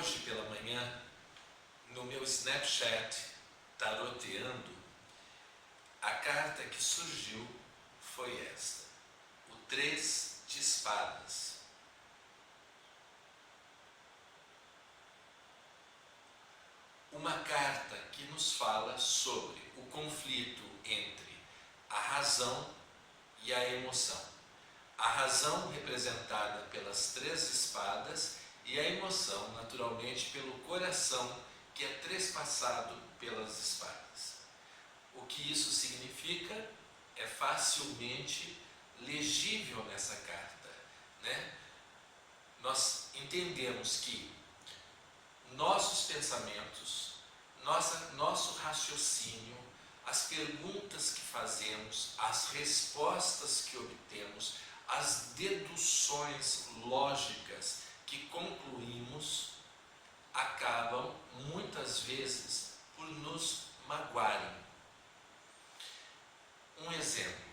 hoje pela manhã, no meu Snapchat, taroteando, a carta que surgiu foi esta: o 3 de espadas. Uma carta que nos fala sobre o conflito entre a razão e a emoção. A razão representada pelas 3 espadas e a emoção, naturalmente, pelo coração, que é trespassado pelas espadas. O que isso significa é facilmente legível nessa carta, né? Nós entendemos que nossos pensamentos, nosso raciocínio, as perguntas que fazemos, as respostas que obtemos, as deduções lógicas que concluímos, acabam muitas vezes por nos magoarem. Um exemplo: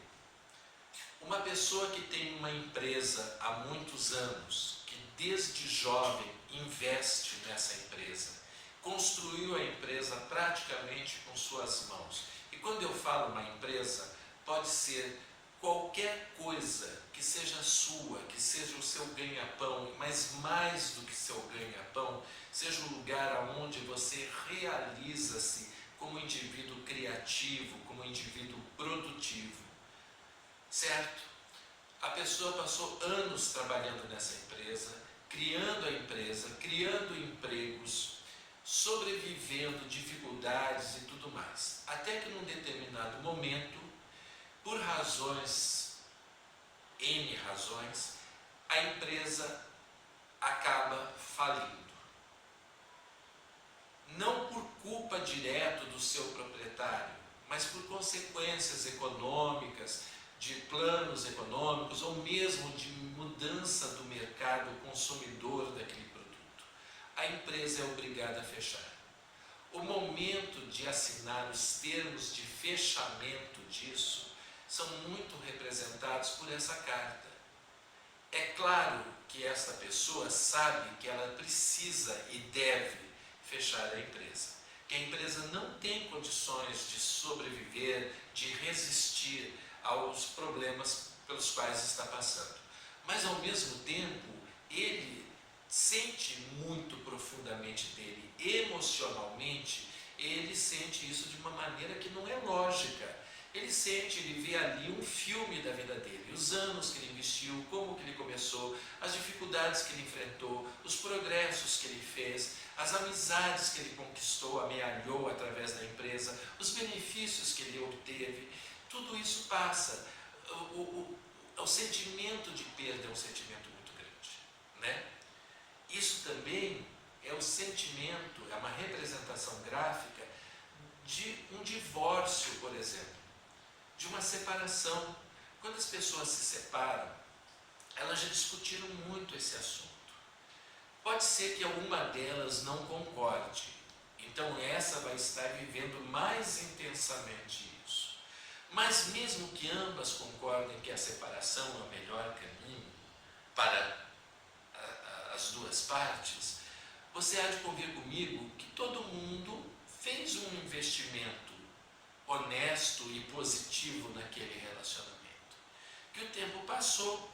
uma pessoa que tem uma empresa há muitos anos, que desde jovem investe nessa empresa, construiu a empresa praticamente com suas mãos. E quando eu falo uma empresa, pode ser qualquer coisa que seja sua, que seja o seu ganha-pão, mas mais do que seu ganha-pão, seja um lugar onde você realiza-se como indivíduo criativo, como indivíduo produtivo, certo? A pessoa passou anos trabalhando nessa empresa, criando a empresa, criando empregos, sobrevivendo dificuldades e tudo mais, até que num determinado momento, por N razões, a empresa acaba falindo. Não por culpa direta do seu proprietário, mas por consequências econômicas, de planos econômicos ou mesmo de mudança do mercado consumidor daquele produto. A empresa é obrigada a fechar. O momento de assinar os termos de fechamento disso são muito representados por essa carta. É claro que esta pessoa sabe que ela precisa e deve fechar a empresa, que a empresa não tem condições de sobreviver, de resistir aos problemas pelos quais está passando. Mas ao mesmo tempo, ele sente muito profundamente dele, emocionalmente, ele sente isso de uma maneira que não é lógica. Ele sente, ele vê ali um filme da vida dele, os anos que ele investiu, como que ele começou, as dificuldades que ele enfrentou, os progressos que ele fez, as amizades que ele conquistou, amealhou através da empresa, os benefícios que ele obteve. Tudo isso passa. O sentimento de perda é um sentimento muito grande, né? Isso também é o sentimento, é uma representação gráfica de um divórcio, por exemplo, de uma separação. Quando as pessoas se separam, elas já discutiram muito esse assunto. Pode ser que alguma delas não concorde, então essa vai estar vivendo mais intensamente isso. Mas mesmo que ambas concordem que a separação é o melhor caminho para as duas partes, você há de convir comigo que todo mundo fez um investimento honesto e positivo naquele relacionamento. Que o tempo passou,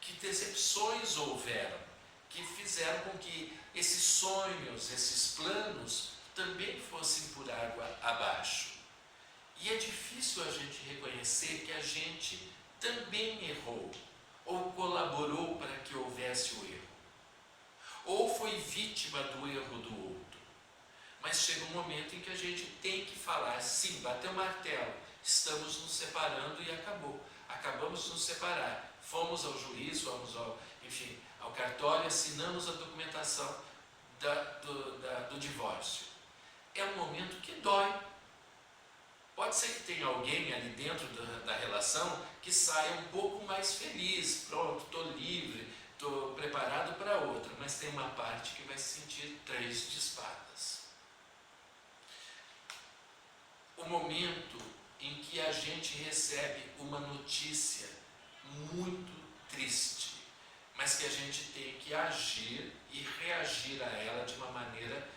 que decepções houveram, que fizeram com que esses sonhos, esses planos também fossem por água abaixo. E é difícil a gente reconhecer que a gente também errou, ou colaborou para que houvesse o erro, ou foi vítima do erro do outro. Mas chega um momento em que a gente tem que falar, sim, bater o martelo, estamos nos separando e acabou. Acabamos de nos separar, fomos ao juiz, fomos ao cartório, assinamos a documentação do divórcio. É um momento que dói. Pode ser que tenha alguém ali dentro da relação que saia um pouco mais feliz, pronto, estou livre, estou preparado para outra, mas tem uma parte que vai se sentir 3 de espadas. O momento em que a gente recebe uma notícia muito triste, mas que a gente tem que agir e reagir a ela de uma maneira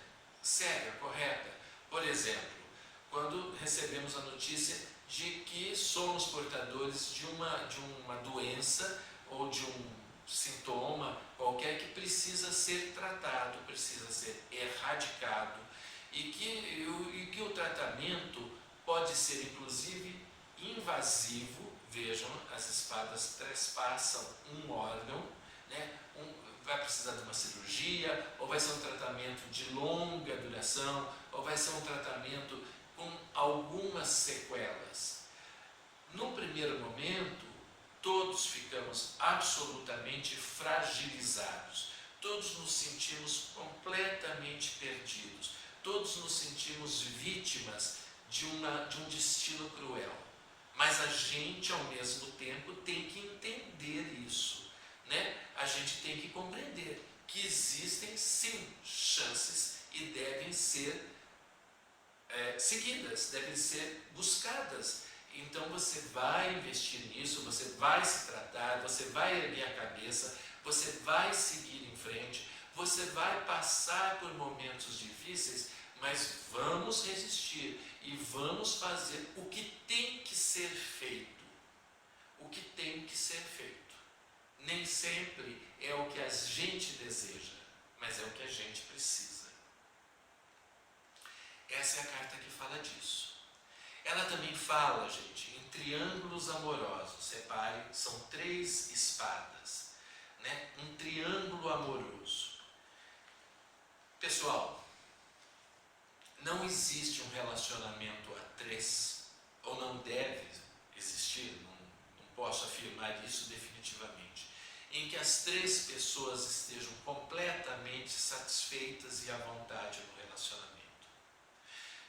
séria, correta. Por exemplo, quando recebemos a notícia de que somos portadores de uma doença ou de um sintoma qualquer que precisa ser tratado, precisa ser erradicado, e que o tratamento pode ser inclusive invasivo. Vejam, as espadas trespassam um órgão, né? Vai precisar de uma cirurgia, ou vai ser um tratamento de longa duração, ou vai ser um tratamento com algumas sequelas. No primeiro momento, todos ficamos absolutamente fragilizados, todos nos sentimos completamente perdidos, todos nos sentimos vítimas de um destino cruel. Mas a gente, ao mesmo tempo, tem que entender isso, né? A gente tem que compreender que existem, sim, chances e devem ser seguidas, devem ser buscadas. Então você vai investir nisso, você vai se tratar, você vai erguer a cabeça, você vai seguir em frente, você vai passar por momentos difíceis, mas vamos resistir e vamos fazer o que tem que ser feito. O que tem que ser feito. Nem sempre é o que a gente deseja, mas é o que a gente precisa. Essa é a carta que fala disso. Ela também fala, gente, em triângulos amorosos. Repare, são 3 espadas, né? Um triângulo amoroso. Pessoal, não existe um relacionamento a 3, ou não deve existir, não posso afirmar isso definitivamente, em que as 3 pessoas estejam completamente satisfeitas e à vontade no relacionamento.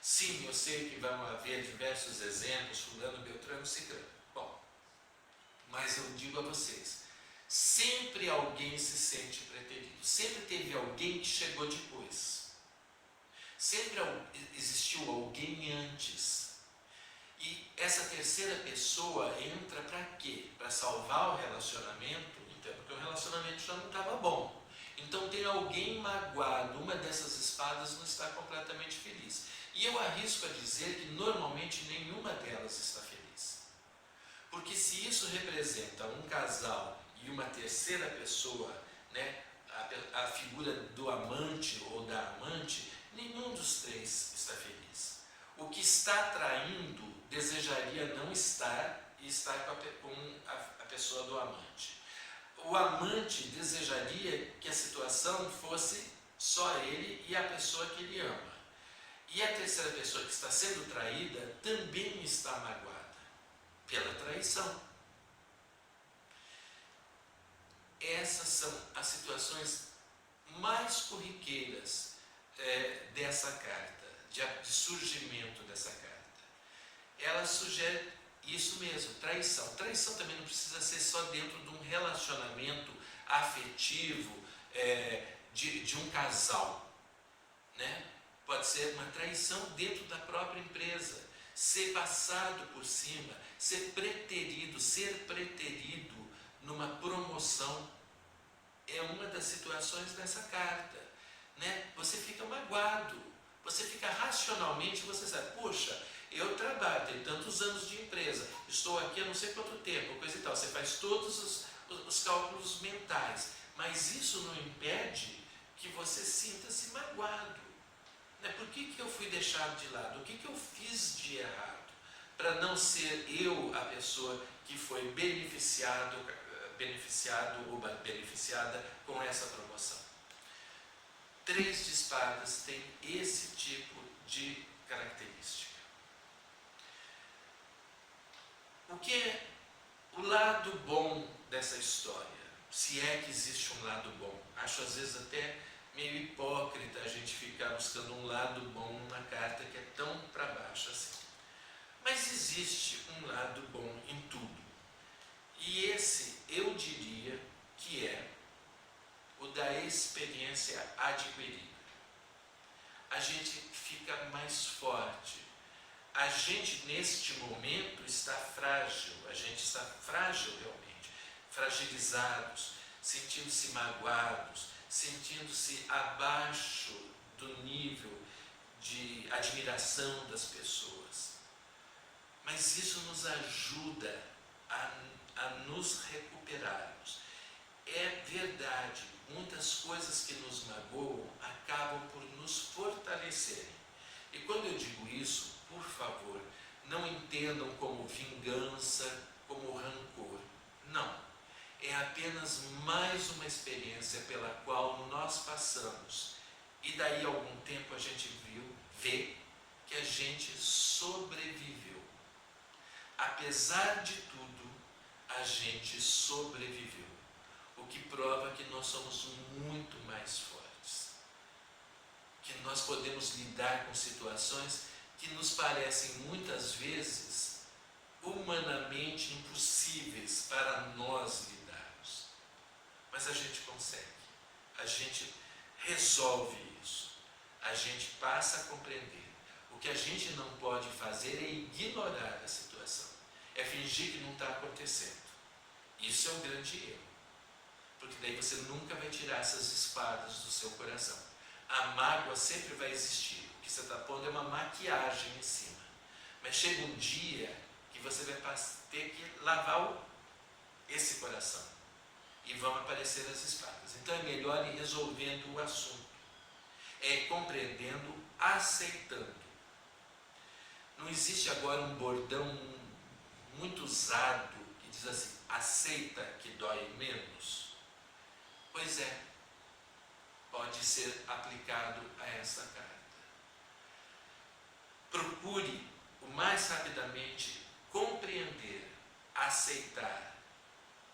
Sim, eu sei que vão haver diversos exemplos, fulano, beltrano, ciclano. Bom, mas eu digo a vocês, sempre alguém se sente preterido, sempre teve alguém que chegou depois, sempre existiu alguém antes. E essa terceira pessoa entra para quê? Para salvar o relacionamento, então, porque o relacionamento já não estava bom. Então tem alguém magoado, uma dessas espadas não está completamente feliz. E eu arrisco a dizer que normalmente nenhuma delas está feliz. Porque se isso representa um casal e uma terceira pessoa, né, a figura do amante ou da amante, nenhum dos 3 está feliz. O que está traindo desejaria não estar e estar com a pessoa do amante. O amante desejaria que a situação fosse só ele e a pessoa que ele ama. E a terceira pessoa que está sendo traída também está magoada pela traição. Essas são as situações mais corriqueiras dessa carta, de surgimento dessa carta. Ela sugere isso mesmo, traição. Traição também não precisa ser só dentro de um relacionamento afetivo de um casal, né? Pode ser uma traição dentro da própria empresa, ser passado por cima, ser preterido numa promoção. É uma das situações dessa carta, né? Você fica magoado, você fica racionalmente, você sabe, poxa, eu trabalho, tenho tantos anos de empresa, estou aqui há não sei quanto tempo, coisa e tal. Você faz todos os cálculos mentais, mas isso não impede que você sinta-se magoado. Por que eu fui deixado de lado? O que eu fiz de errado? Para não ser eu a pessoa que foi beneficiado ou beneficiada com essa promoção. 3 de espadas tem esse tipo de característica. O que é o lado bom dessa história? Se é que existe um lado bom. Acho às vezes até meio hipócrita a gente ficar buscando um lado bom numa carta que é tão para baixo assim. Mas existe um lado bom em tudo. E esse eu diria que é o da experiência adquirida. A gente fica mais forte. A gente neste momento está frágil, a gente está frágil realmente, fragilizados, sentindo-se magoados, sentindo-se abaixo do nível de admiração das pessoas. Mas isso nos ajuda a nos recuperarmos. É verdade, muitas coisas que nos magoam acabam por nos fortalecerem. E quando eu digo isso, por favor, não entendam como vingança, como rancor. Não. É apenas mais uma experiência pela qual nós passamos. E daí a algum tempo a gente vê que a gente sobreviveu. Apesar de tudo, a gente sobreviveu. O que prova que nós somos muito mais fortes. Que nós podemos lidar com situações que nos parecem muitas vezes humanamente impossíveis para nós lidarmos. Mas a gente consegue. A gente resolve isso. A gente passa a compreender. O que a gente não pode fazer é ignorar a situação. É fingir que não está acontecendo. Isso é um grande erro. Porque daí você nunca vai tirar essas espadas do seu coração. A mágoa sempre vai existir. O que você está pondo é uma maquiagem em cima. Mas chega um dia que você vai ter que lavar esse coração. E vão aparecer as espadas. Então é melhor ir resolvendo o assunto. É compreendendo, aceitando. Não existe agora um bordão muito usado que diz assim, aceita que dói menos. Pois é, pode ser aplicado a essa carta. Procure o mais rapidamente compreender, aceitar,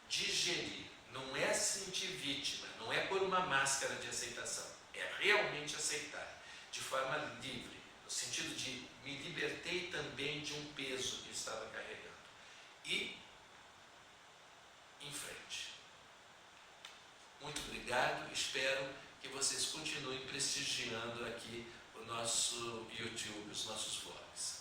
digerir. Não é sentir vítima, não é pôr uma máscara de aceitação. É realmente aceitar, de forma livre, no sentido de me libertei também de um peso que estava carregando. E em frente. Muito obrigado, espero que vocês continuem prestigiando aqui o nosso YouTube, os nossos vlogs.